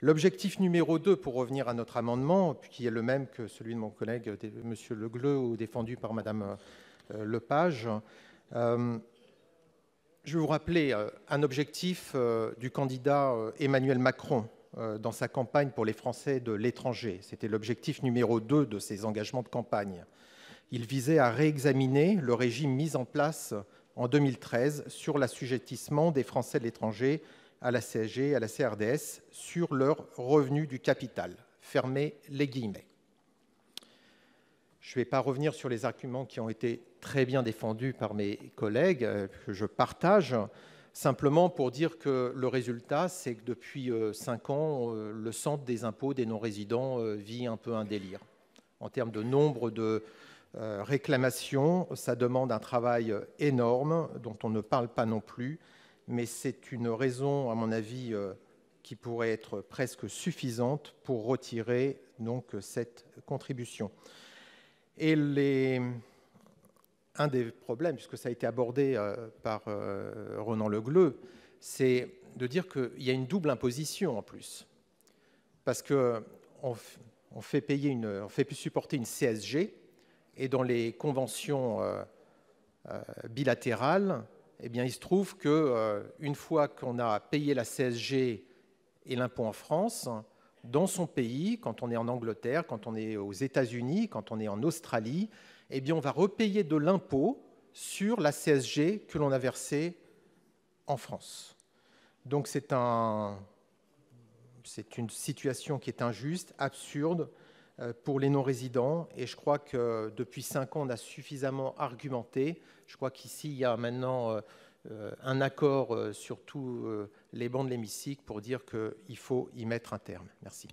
L'objectif numéro 2, pour revenir à notre amendement, qui est le même que celui de mon collègue M. Legleu ou défendu par Mme Lepage, je vais vous rappeler un objectif du candidat Emmanuel Macron dans sa campagne pour les Français de l'étranger. C'était l'objectif numéro 2 de ses engagements de campagne. Il visait à réexaminer le régime mis en place en 2013 sur l'assujettissement des Français de l'étranger à la CSG et à la CRDS sur leurs revenus du capital. Fermez les guillemets. Je ne vais pas revenir sur les arguments qui ont été très bien défendus par mes collègues, que je partage, simplement pour dire que le résultat, c'est que depuis 5 ans, le centre des impôts des non-résidents vit un peu un délire. En termes de nombre de réclamations, ça demande un travail énorme dont on ne parle pas non plus, mais c'est une raison, à mon avis, qui pourrait être presque suffisante pour retirer donc cette contribution. Et un des problèmes, puisque ça a été abordé par Ronan Le Gleut, c'est de dire qu'il y a une double imposition en plus. Parce qu'on fait supporter une CSG, et dans les conventions bilatérales, eh bien, il se trouve qu'une fois qu'on a payé la CSG et l'impôt en France, dans son pays, quand on est en Angleterre, quand on est aux États-Unis, quand on est en Australie, eh bien, on va repayer de l'impôt sur la CSG que l'on a versée en France. Donc c'est une situation qui est injuste, absurde pour les non-résidents. Et je crois que depuis 5 ans, on a suffisamment argumenté. Je crois qu'ici, il y a maintenant un accord sur tous les bancs de l'hémicycle pour dire qu'il faut y mettre un terme. Merci.